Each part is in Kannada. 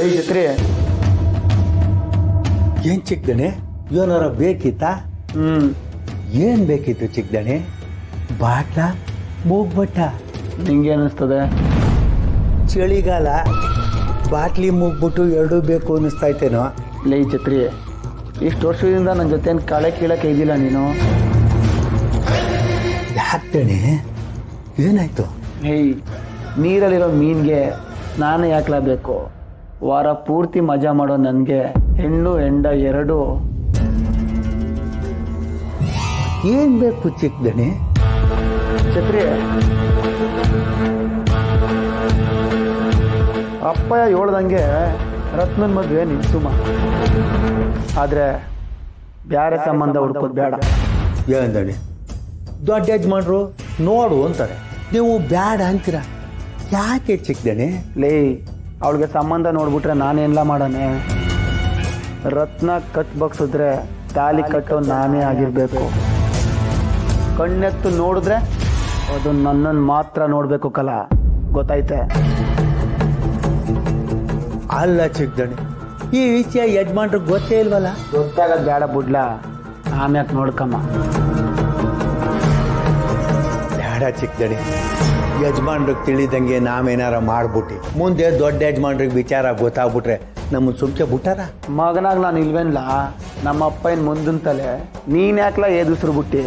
ಏಯ್ ಛತ್ರಿ, ಏನ್ ಚಿಕ್ಕದಣೆ ಏನಾರ ಬೇಕಿತ್ತಾ? ಏನ್ ಬೇಕಿತ್ತು ಚಿಕ್ಕದಣೆ? ಬಾಟ್ಲ ಮೂಗ್ಬಟ್ಟ? ನಿಂಗೆ ಅನ್ನಿಸ್ತದೆ? ಚಳಿಗಾಲ ಬಾಟ್ಲಿ ಮೂಗ್ಬಿಟ್ಟು ಎರಡೂ ಬೇಕು ಅನ್ನಿಸ್ತೈತೇನೋ. ಲೇ ಛತ್ರಿ, ಇಷ್ಟು ವರ್ಷದಿಂದ ನನ್ನ ಜೊತೆ ಕಳೆ ಕೀಳಕ್ಕೆ ಇದ್ದಿಲ್ಲ ನೀನು. ಯಾಕಣೆ ಏನಾಯ್ತು? ಹೇಯ್, ನೀರಲ್ಲಿರೋ ಮೀನ್ಗೆ ಸ್ನಾನ ಯಾಕಲಾಗಬೇಕು? ವಾರ ಪೂರ್ತಿ ಮಜಾ ಮಾಡೋ ನನಗೆ ಹೆಣ್ಣು ಹೆಂಡ ಎರಡು. ಏನ್ ಬೇಕು ಚಿಕ್ಕದಣೆ? ಛತ್ರಿ, ಅಪ್ಪಯ್ಯ ಹೇಳ್ದಂಗೆ ರತ್ನನ ಮದುವೆ ನಿಲ್ಸುಮ, ಆದ್ರೆ ಬ್ಯಾರೆ ಸಂಬಂಧ ಹುಡ್ಕೋದು ಬೇಡ. ಏನಂದಣೆ? ದೊಡ್ಡ ಯಜಮಾನ್ರು ನೋಡು ಅಂತಾರೆ, ನೀವು ಬ್ಯಾಡ ಅಂತೀರ. ಯಾಕೆ ಚಿಕ್ಕದಣೆ? ಲೇ, ಅವಳಿಗೆ ಸಂಬಂಧ ನೋಡ್ಬಿಟ್ರೆ ನಾನೆಲ್ಲ ಮಾಡಾನೆ? ರತ್ನ ಕಟ್ ಬಗ್ಸಿದ್ರೆ ತಾಲಿ ಕಟ್ಟೋ ನಾನೇ ಆಗಿರ್ಬೇಕು. ಕಣ್ಣೆತ್ತು ನೋಡಿದ್ರೆ ಅದು ನನ್ನನ್ನು ಮಾತ್ರ ನೋಡ್ಬೇಕು ಕಲ, ಗೊತ್ತಾಯ್ತೆ? ಅಲ್ಲ ಚಿಕ್ಕದಣೆ, ಈ ವಿಷಯ ಯಜಮಾನ್ರಿಗೆ ಗೊತ್ತೇ ಇಲ್ವಲ್ಲ? ಗೊತ್ತಾಗದ್ ಬೇಡ ಬಿಡ್ಲ, ಆಮ್ಯಾಕೆ ನೋಡ್ಕಮ್ಮ. ಬೇಡ ಚಿಕ್ಕದಣೆ, ಯಜಮಾನ್ರಿಗೆ ತಿಳಿದಂಗೆ ನಾವೇನಾರ ಮಾಡ್ಬಿಟ್ಟು ಮುಂದೆ ದೊಡ್ಡ ಯಜಮಾನ್ರಿಗೆ ವಿಚಾರ ಗೊತ್ತಾಗ್ಬಿಟ್ರೆ ನಮ್ಮನ್ನು ಸುಮ್ಕೆ ಬಿಟ್ಟಾರ? ಮಗನಾಗ ನಾನು ಇಲ್ವೇನ್ಲ? ನಮ್ಮ ಅಪ್ಪನ ಮುಂದಿನ ತಲೆ ನೀನ್ ಯಾಕ್ಲ ಎದುಸ್ರು ಬಿಟ್ಟಿ?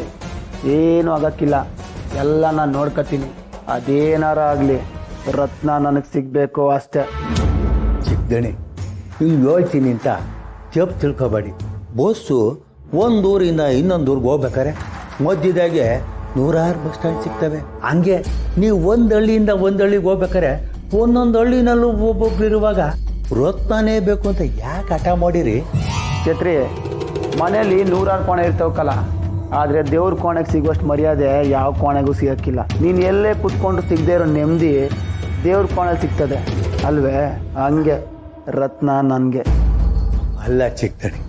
ಏನು ಆಗಕ್ಕಿಲ್ಲ, ಎಲ್ಲ ನಾನು ನೋಡ್ಕತೀನಿ. ಅದೇನಾರ ಆಗಲಿ, ರತ್ನ ನನಗೆ ಸಿಗ್ಬೇಕು ಅಷ್ಟೇ. ಚಿಕ್ಕದಣೆ, ಇಲ್ಲಿ ಹೇಳ್ತೀನಿ ಅಂತ ತಪ್ಪು ತಿಳ್ಕೊಬೇಡಿ. ಬಸ್ಸು ಒಂದೂರಿಂದ ಇನ್ನೊಂದು ಊರಿಗೆ ಹೋಗ್ಬೇಕಾರೆ ಮಧ್ಯದಾಗೆ 100 ಬಸ್ ಸ್ಟ್ಯಾಂಡ್ ಸಿಗ್ತವೆ. ಹಂಗೆ ನೀವು ಒಂದು ಹಳ್ಳಿಯಿಂದ ಒಂದು ಹಳ್ಳಿಗೆ ಹೋಗ್ಬೇಕಾರೆ ಒಂದೊಂದು ಹಳ್ಳಿನಲ್ಲೂ ಒಬ್ಬೊಬ್ರು ಇರುವಾಗ ರತ್ನನೇ ಬೇಕು ಅಂತ ಯಾಕೆ ಹಠ ಮಾಡಿರಿ? ಛತ್ರಿ, ಮನೆಯಲ್ಲಿ 100 ಕೋಣೆ ಇರ್ತಾವಕ್ಕಲ್ಲ, ಆದರೆ ದೇವ್ರ ಕೋಣೆಗೆ ಸಿಗುವಷ್ಟು ಮರ್ಯಾದೆ ಯಾವ ಕೋಣೆಗೂ ಸಿಗಕ್ಕಿಲ್ಲ. ನೀನು ಎಲ್ಲೇ ಕುತ್ಕೊಂಡು ಸಿಗದೆ ಇರೋ ನೆಮ್ಮದಿ ದೇವ್ರ ಕೋಣೆಗೆ ಸಿಗ್ತದೆ ಅಲ್ವೇ? ಹಂಗೆ ರತ್ನ ನನಗೆ. ಅಲ್ಲ ಚಿಕ್ಕದಣೆ,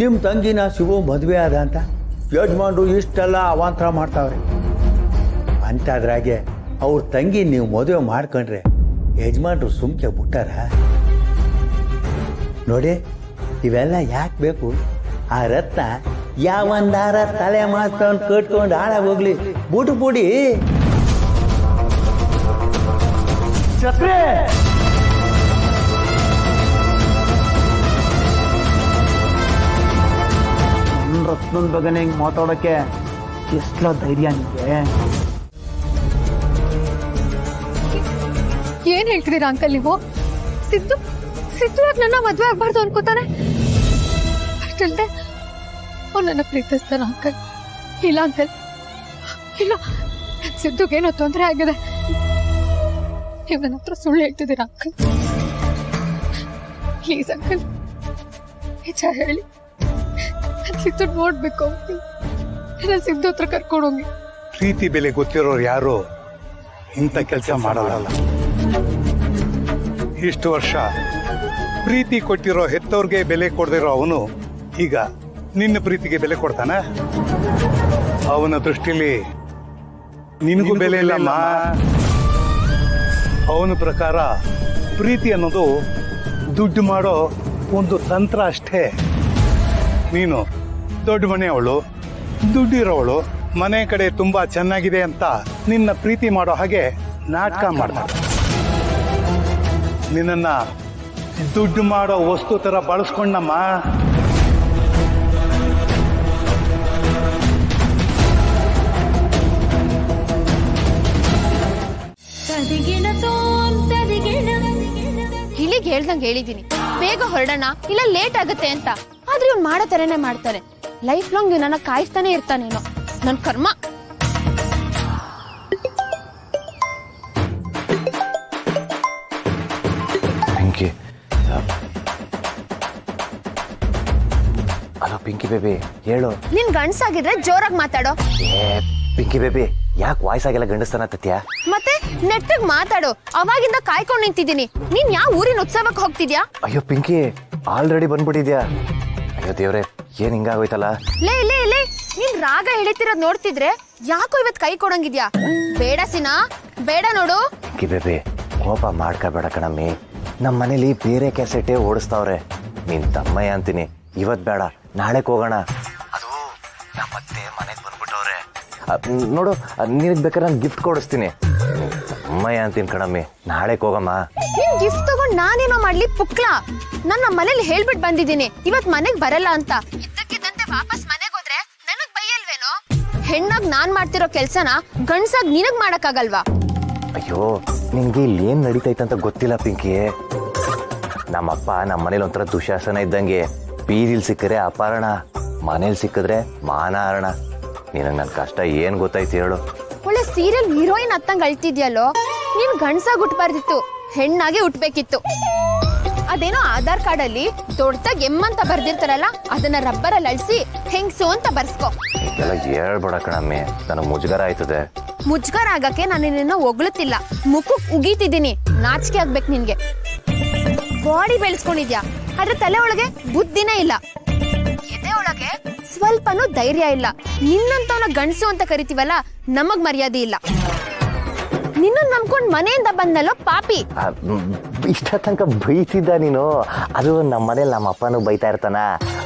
ನಿಮ್ಮ ತಂಗಿನ ಶಿವು ಮದುವೆ ಆದ ಅಂತ ಯಜಮಾನ್ರು ಇಷ್ಟೆಲ್ಲ ಅವಾಂತರ ಮಾಡ್ತಾವ್ರೆ. ಅಂತಾದ್ರಾಗೆ ಅವ್ರ ತಂಗಿ ನೀವು ಮದುವೆ ಮಾಡ್ಕೊಂಡ್ರೆ ಯಜಮಾನ್ರು ಸುಮ್ಕೆ ಬಿಟ್ಟಾರ? ನೋಡಿ, ಇವೆಲ್ಲ ಯಾಕೆ ಬೇಕು? ಆ ರತ್ನ ಯಾವಂದಾರ ತಲೆ ಮಾಸ್ಕೊಂಡು ಕಟ್ಕೊಂಡು ಹಾಳಾಗೋಗ್ಲಿ, ಬುಟ್ಟು ಬುಡಿ. ಛತ್ರಿ, ನನ್ನ ರತ್ನದ ಬಗ್ಗೆನೇ ಹಿಂಗೆ ಮಾತಾಡೋಕ್ಕೆ ಎಷ್ಟೋ ಧೈರ್ಯ ನಿಮಗೆ? ಏನ್ ಹೇಳ್ತಿದ್ದೀರಾ ಅಂಕಲ್ ನೀವು? ಸಿದ್ದು ಸಿದ್ದು ಯಾಕೆ ನನ್ನ ಮದುವೆ ಆಗ್ಬಾರ್ದು ಅನ್ಕೋತಾನೆ? ಅಷ್ಟಲ್ದೆ ಅವ್ನು ನನ್ನ ಪ್ರೀತಿಸ್ತಾನ ಅಂಕಲ್? ಇಲ್ಲ ಅಂಕಲ್, ಇಲ್ಲ, ಸಿದ್ದುಗೆ ಏನೋ ತೊಂದರೆ ಆಗಿದೆ. ನೀವು ನನ್ನ ಹತ್ರ ಸುಳ್ಳು ಹೇಳ್ತಿದ್ದೀರಾ ಅಂಕಲ್? ಪ್ಲೀಸ್ ಅಂಕಲ್, ನಿಜ ಹೇಳಿ. ನಾನು ಸಿದ್ದು ನೋಡ್ಬೇಕು ಅಂಕಲ್, ನನ್ನ ಸಿದ್ದು ಹತ್ರ ಕರ್ಕೊಂಡೋಗಿ. ಪ್ರೀತಿ ಬೆಲೆ ಗೊತ್ತಿರೋರು ಯಾರು ಇಂಥ ಕೆಲಸ ಮಾಡಲ್ಲ. ಇಷ್ಟು ವರ್ಷ ಪ್ರೀತಿ ಕೊಟ್ಟಿರೋ ಹೆತ್ತವ್ರಿಗೆ ಬೆಲೆ ಕೊಡದಿರೋ ಅವನು ಈಗ ನಿನ್ನ ಪ್ರೀತಿಗೆ ಬೆಲೆ ಕೊಡ್ತಾನ? ಅವನ ದೃಷ್ಟಿಲಿ ನಿನಗೂ ಬೆಲೆ ಇಲ್ಲಮ್ಮ. ಅವನ ಪ್ರಕಾರ ಪ್ರೀತಿ ಅನ್ನೋದು ದುಡ್ಡು ಮಾಡೋ ಒಂದು ತಂತ್ರ ಅಷ್ಟೇ. ನೀನು ದೊಡ್ಡ ಮನೆಯವಳು, ದುಡ್ಡಿರೋವಳು, ಮನೆ ಕಡೆ ತುಂಬಾ ಚೆನ್ನಾಗಿದೆ ಅಂತ ನಿನ್ನ ಪ್ರೀತಿ ಮಾಡೋ ಹಾಗೆ ನಾಟಕ ಮಾಡ್ತಾರೆ. ನಿನ್ನ ದುಡ್ಡು ಮಾಡೋ ವಸ್ತು ತರ ಬಳಸ್ಕೊಂಡಮ್ಮ. ಇಲ್ಲಿಗೆ ಹೇಳ್ದಂಗೆ ಹೇಳಿದೀನಿ, ಬೇಗ ಹೊರಡೋಣ ಇಲ್ಲ ಲೇಟ್ ಆಗುತ್ತೆ ಅಂತ. ಆದ್ರೆ ಇವ್ನು ಮಾಡೋ ತರನೇ ಮಾಡ್ತಾನೆ. ಲೈಫ್ ಲಾಂಗ್ ನನ್ನ ಕಾಯಿಸ್ತಾನೆ ಇರ್ತಾನೇನೋ, ನನ್ ಕರ್ಮ. ಪಿಂಕಿ, ಹಲೋ ಪಿಂಕಿ ಬೇಬಿ, ಹೇಳು. ನಿನ್ ಗಂಡ್ಸಾಗಿದ್ರೆ ಜೋರಾಗಿ ಮಾತಾಡೋ. ಪಿಂಕಿ ಬೇಬಿ, ಯಾಕೆ ವಾಯ್ಸ್ ಆಗಿಲ್ಲ ಗಂಡಸ್ತನ ತತ್ಯಾ? ಮತ್ತೆ ನೆಟ್ಟಗ್ ಮಾತಾಡು. ಅವಾಗಿಂದ ಕಾಯ್ಕೊಂಡು ನಿಂತಿದ್ದೀನಿ. ನೀನ್ ಯಾವ ಊರಿನ ಉತ್ಸವಕ್ಕೆ ಹೋಗ್ತಿದ್ಯಾ? ಅಯ್ಯೋ ಪಿಂಕಿ, ಆಲ್ರೆಡಿ ಬಂದ್ಬಿಟ್ಟಿದ್ಯಾ? ಅಯ್ಯೋ ದೇವ್ರೆ, ಏನ್ ಹಿಂಗಾಗೋಯ್ತಲ್ಲ. ಲೇ ಲೇ ಲೇ, ನೀನ್ ರಾಗ ಎಳಿತಿರೋದ್ ನೋಡ್ತಿದ್ರೆ ಯಾಕೋ ಇವತ್ ಕೈ ಕೊಡಂಗಿದ್ಯಾ? ಬೇಡ ಸಿನಾ, ಬೇಡ ನೋಡು. ಪಿಂಕಿ ಬೇಬಿ, ಕೋಪ ಮಾಡ್ಕೋಬೇಡ ಕಣಮ್ಮಿ. ನಮ್ಮ ಮನೇಲಿ ಬೇರೆ ಕ್ಯಾಸೆಟೇ ಓಡಿಸ್ತಾವ್ರೆ. ನಿನ್ ತಮ್ಮಯ್ಯ ಅಂತೀನಿ, ಇವತ್ತು ಬೇಡ ನಾಳೆಗೆ ಹೋಗೋಣ. ಅದು ನಮ್ಮತ್ತೆ ಮನೆಗೆ ಬಂದ್ಬಿಟ್ಟವ್ರೆ. ನೋಡು, ನಿನಗೆ ಬೇಕಾದ್ರೆ ನಾನು ಗಿಫ್ಟ್ ಕೊಡಿಸ್ತೀನಿ. ತಮ್ಮಯ್ಯ ಅಂತೀನಿ ಕಣಮ್ಮಿ, ನಾಳೆಗೆ ಹೋಗಮ್ಮ. ನಿನ್ ಗಿಫ್ಟ್ ತಗೊಂಡ್ ನಾನೇನೋ ಮಾಡ್ಲಿ ಪುಕ್ಲಾ? ನನ್ನ ಮನೇಲಿ ಹೇಳ್ಬಿಟ್ಟು ಬಂದಿದ್ದೀನಿ ಇವತ್ ಮನೆಗ್ ಬರಲ್ಲ ಅಂತ. ಇದ್ದಕ್ಕಿದ್ದಂತೆ ವಾಪಸ್ ಮನೆಗ್ ಹೋದ್ರೆ ನನಗ್ ಬೈಯಲ್ವೇನೋ? ಹೆಣ್ಣಾಗ್ ನಾನ್ ಮಾಡ್ತಿರೋ ಕೆಲ್ಸನ ಗಂಡ್ಸಾಗ್ ನಿನಗ್ ಮಾಡಕ್ಕಾಗಲ್ವಾ? ಅಯ್ಯೋ, ನಿನ್ಗೆ ಇಲ್ಲಿ ಏನ್ ನಡೀತೈತಂತ ಗೊತ್ತಿಲ್ಲ ಪಿಂಕಿ. ನಮ್ಮಪ್ಪ ನಮ್ಮ ಮನೇಲಿ ಒಂಥರ ದುಶಾಸನ ಇದ್ದಂಗೆ. ಬೀದಿಲ್ ಸಿಕ್ಕರೆ ಅಪಹರಣ, ಮನೇಲಿ ಸಿಕ್ಕಿದ್ರೆ ಮಾನಹರಣ. ನಿನಗೆ ನನ್ನ ಕಷ್ಟ ಏನ್ ಗೊತ್ತಾಯ್ತು ಹೇಳು? ಒಳ್ಳೆ ಸೀರಿಯಲ್ ಹೀರೋಯಿನ್ ಹತ್ತಂಗ್ ಅಳ್ತಿದ್ಯಲ್ಲೋ. ನೀನ್ ಗಂಡ್ಸಾಗ್ ಹುಟ್ಬಾರ್ದಿತ್ತು, ಹೆಣ್ಣಾಗೆ ಹುಟ್ಬೇಕಿತ್ತು. ಅದೇನೋ ಆಧಾರ್ ಕಾರ್ಡ್ ಅಲ್ಲಿ ದೊಡ್ಡದಾಗ್ ಎಮ್ ಅಂತ ಬರ್ದಿರ್ತಾರಲ್ಲ, ಅದನ್ನ ರಬ್ಬರಲ್ಲಿ ಅಳಿಸಿ ಹೆಂಗ್ಸು ಅಂತ ಬರ್ಸ್ಕೊ. ಎಲ್ಲ ಹೇಳ್ಬೇಡ ಕಣಮ್ಮಿ, ನನಗೆ ಮುಜುಗರ ಆಯ್ತದೆ. ಮುಜ್ಗರ ಆಗಕ್ಕೆ ನಾನು ನಿನ್ನ ಹೊಗಳುತ್ತಿಲ್ಲ, ಮುಖಕ್ ಉಗೀತಿದ್ದೀನಿ. ನಾಚಿಕೆ ಆಗ್ಬೇಕು ನಿನ್ಗೆ. ಬಾಡಿ ಬೆಳೆಸ್ಕೊಂಡಿದ್ಯಾ, ಆದ್ರೆ ತಲೆ ಒಳಗೆ ಬುದ್ಧಿನೇ ಇಲ್ಲ. ಎದೆ ಒಳಗೆ ಸ್ವಲ್ಪನೂ ಧೈರ್ಯ ಇಲ್ಲ. ನಿನ್ನಂತವನ ಗಂಡಸು ಅಂತ ಕರಿತೀವಲ್ಲ, ನಮಗ್ ಮರ್ಯಾದೆ ಇಲ್ಲ. ನಿನ್ನ ನಂಬ್ಕೊಂಡ್ ಮನೆಯಿಂದ ಬಂದಲ್ಲೋ ಪಾಪಿ. ಇಷ್ಟ ತನಕ ಬೈತಿದ್ದ ನೀನು. ಅದು ನಮ್ಮ ಮನೇಲಿ ನಮ್ಮ ಅಪ್ಪನೂ ಬೈತಾ ಇರ್ತಾನ,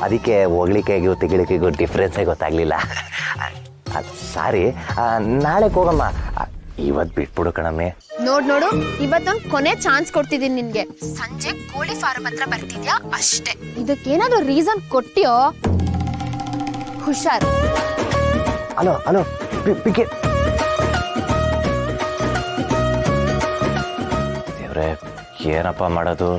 ಅದಕ್ಕೆ ಹೊಗಳಿಕೆಗೂ ತೆಗಳಿಕೆಗೂ ಡಿಫ್ರೆನ್ಸೇ ಗೊತ್ತಾಗ್ಲಿಲ್ಲ. ಸಾರಿ, ನಾಳೆಗೆ ಹೋಗಮ್ಮ. ಇವತ್ತು ಬಿಟ್ಬಿಡು ಕಣಮ್ಮೆ. ನೋಡು, ಇವತ್ತೊಂದ್ ಕೊನೆ ಚಾನ್ಸ್ ಕೊಡ್ತಿದ್ದೀನಿ ನಿನ್ಗೆ. ಸಂಜೆ ಕೋಳಿ ಫಾರ್ಮ್ ಹತ್ರ ಬರ್ತಿದ್ಯಾ ಅಷ್ಟೇ. ಇದಕ್ಕೇನಾದ್ರೂ ರೀಸನ್ ಕೊಟ್ಟಿಯೋ ಹುಷಾರ್. Hello PK. ದೇವ್ರೆ, ಏನಪ್ಪ ಮಾಡೋದು?